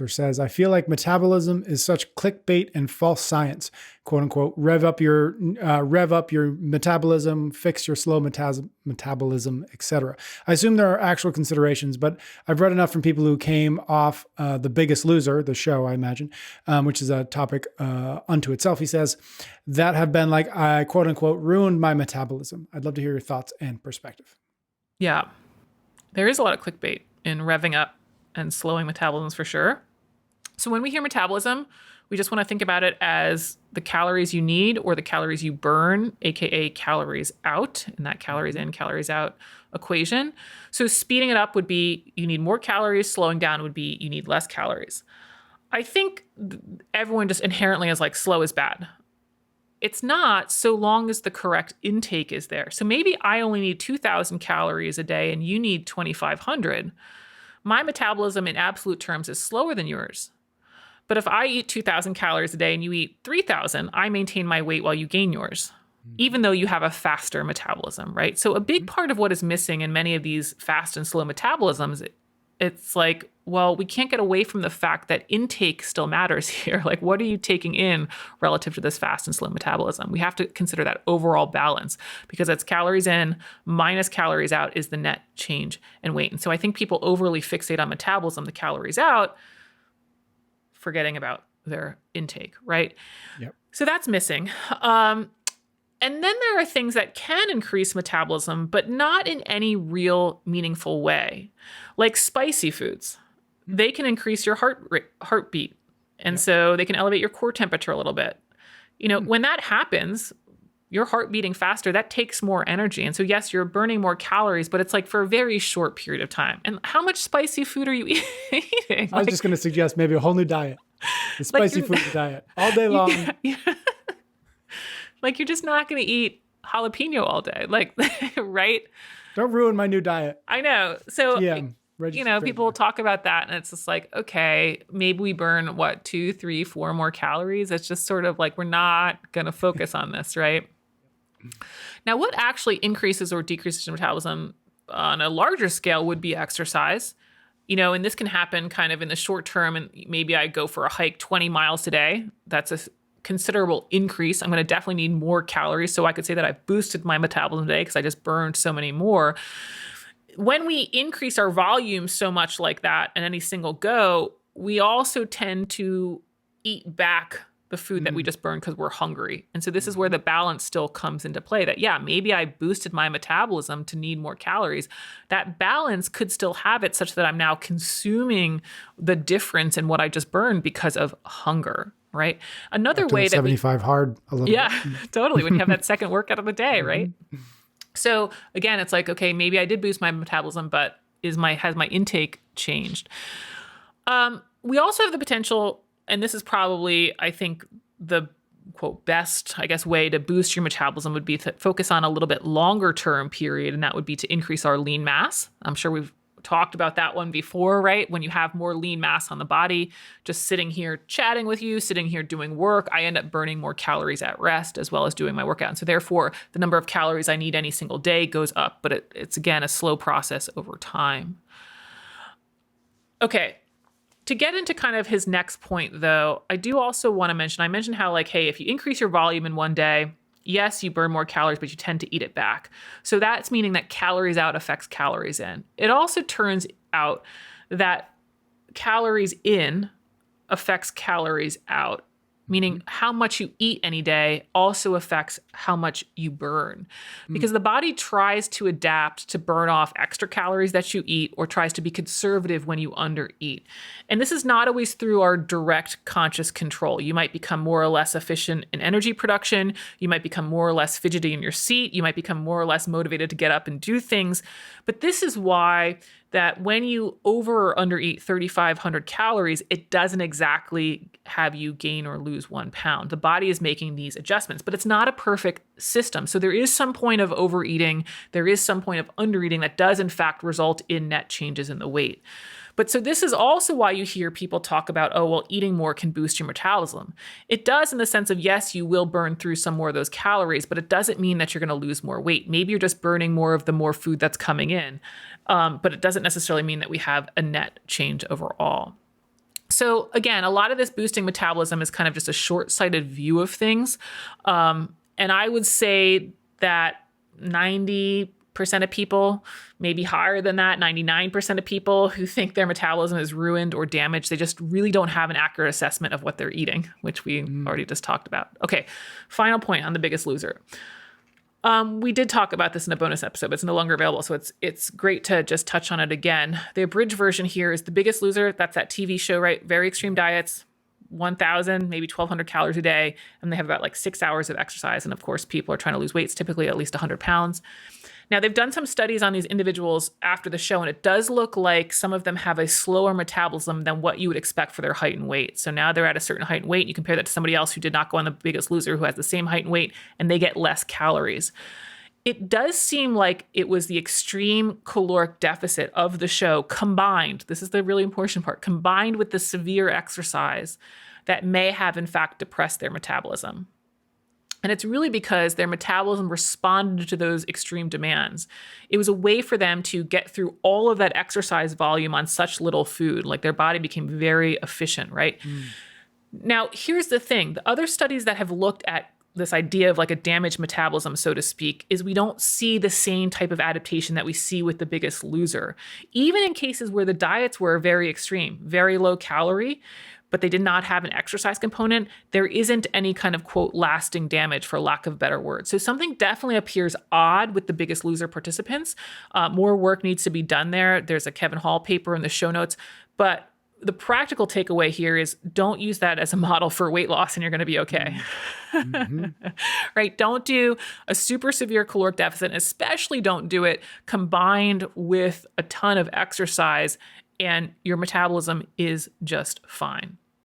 Boxler says, I feel like metabolism is such clickbait and false science, quote unquote, rev up your metabolism, fix your slow metabolism, etc. I assume there are actual considerations, but I've read enough from people who came off The Biggest Loser, the show, I imagine, which is a topic unto itself, he says, that have been like, I quote unquote, ruined my metabolism. I'd love to hear your thoughts and perspective. Yeah, there is a lot of clickbait in revving up and slowing metabolisms for sure. So when we hear metabolism, we just want to think about it as the calories you need or the calories you burn, aka calories out, in that calories in, calories out equation. So speeding it up would be you need more calories, slowing down would be you need less calories. I think everyone just inherently is like slow is bad. It's not, so long as the correct intake is there. So maybe I only need 2,000 calories a day and you need 2,500. My metabolism in absolute terms is slower than yours. But if I eat 2,000 calories a day and you eat 3,000, I maintain my weight while you gain yours, even though you have a faster metabolism, right? So a big part of what is missing in many of these fast and slow metabolisms, it's like, well, we can't get away from the fact that intake still matters here. Like, what are you taking in relative to this fast and slow metabolism? We have to consider that overall balance because it's calories in minus calories out is the net change in weight. And so I think people overly fixate on metabolism, the calories out, forgetting about their intake, right? Yep. So that's missing. And then there are things that can increase metabolism, but not in any real meaningful way, like spicy foods. They can increase your heartbeat. And so they can elevate your core temperature a little bit. You know, when that happens, your heart beating faster, that takes more energy. And so, yes, you're burning more calories, but it's like for a very short period of time. And how much spicy food are you eating? I was just going to suggest maybe a whole new diet, the spicy food diet, all day long. Like, you're just not going to eat jalapeno all day, like, right? Don't ruin my new diet. I know. So, Yeah, people talk about that and it's just like, okay, maybe we burn 2, 3, 4 more calories. It's just sort of like, we're not going to focus on this, right? Now, what actually increases or decreases your metabolism on a larger scale would be exercise. And this can happen kind of in the short term. And maybe I go for a hike 20 miles today. That's a considerable increase. I'm going to definitely need more calories. So I could say that I boosted my metabolism today because I just burned so many more. When we increase our volume so much like that in any single go, we also tend to eat back the food that we just burned because we're hungry. And so this is where the balance still comes into play that, yeah, maybe I boosted my metabolism to need more calories. That balance could still have it such that I'm now consuming the difference in what I just burned because of hunger. Right. Another way that 75 hard a little bit. Totally. When you have that Mm-hmm. second workout of the day, right? So again, it's like, okay, maybe I did boost my metabolism, but has my intake changed? We also have the potential, and this is probably, I think, the quote best, way to boost your metabolism would be to focus on a little bit longer term period, and that would be to increase our lean mass. I'm sure we've talked about that one before, right? When you have more lean mass on the body, just sitting here chatting with you, sitting here doing work, I end up burning more calories at rest as well as doing my workout. And so therefore, the number of calories I need any single day goes up, but it's again, a slow process over time. Okay. To get into kind of his next point though, I do also want to mention, I mentioned how like, hey, if you increase your volume in one day, yes, you burn more calories, but you tend to eat it back. So that's meaning that calories out affects calories in. It also turns out that calories in affects calories out, meaning how much you eat any day also affects how much you burn. Because the body tries to adapt to burn off extra calories that you eat or tries to be conservative when you undereat. And this is not always through our direct conscious control. You might become more or less efficient in energy production. You might become more or less fidgety in your seat. You might become more or less motivated to get up and do things. But this is why that when you over or undereat 3,500 calories, it doesn't exactly have you gain or lose 1 pound. The body is making these adjustments, but it's not a perfect system. So there is some point of overeating. There is some point of undereating that does in fact result in net changes in the weight. But so this is also why you hear people talk about, oh, well, eating more can boost your metabolism. It does in the sense of, yes, you will burn through some more of those calories, but it doesn't mean that you're going to lose more weight. Maybe you're just burning more of the more food that's coming in. But it doesn't necessarily mean that we have a net change overall. So again, a lot of this boosting metabolism is kind of just a short-sighted view of things. And I would say that 90% of people, maybe higher than that, 99% of people who think their metabolism is ruined or damaged, they just really don't have an accurate assessment of what they're eating, which we already just talked about. Okay, final point on The Biggest Loser. We did talk about this in a bonus episode, but it's no longer available, so it's great to just touch on it again. The abridged version here is The Biggest Loser. That's that TV show, right? Very extreme diets, 1,000, maybe 1,200 calories a day, and they have about like 6 hours of exercise. And of course, people are trying to lose weight, typically at least 100 pounds. Now, they've done some studies on these individuals after the show, and it does look like some of them have a slower metabolism than what you would expect for their height and weight. So now they're at a certain height and weight. You compare that to somebody else who did not go on The Biggest Loser, who has the same height and weight, and they get less calories. It does seem like it was the extreme caloric deficit of the show combined, this is the really important part, combined with the severe exercise that may have in fact depressed their metabolism. And it's really because their metabolism responded to those extreme demands. It was a way for them to get through all of that exercise volume on such little food. Like their body became very efficient, right? Now, here's the thing. The other studies that have looked at this idea of like a damaged metabolism, so to speak, is we don't see the same type of adaptation that we see with The Biggest Loser. Even in cases where the diets were very extreme, very low calorie, but they did not have an exercise component, there isn't any kind of, quote, lasting damage, for lack of a better word. So something definitely appears odd with The Biggest Loser participants. More work needs to be done there. There's a Kevin Hall paper in the show notes. But the practical takeaway here is don't use that as a model for weight loss and you're going to be okay. Right? Don't do a super severe caloric deficit, and especially don't do it combined with a ton of exercise, and your metabolism is just fine.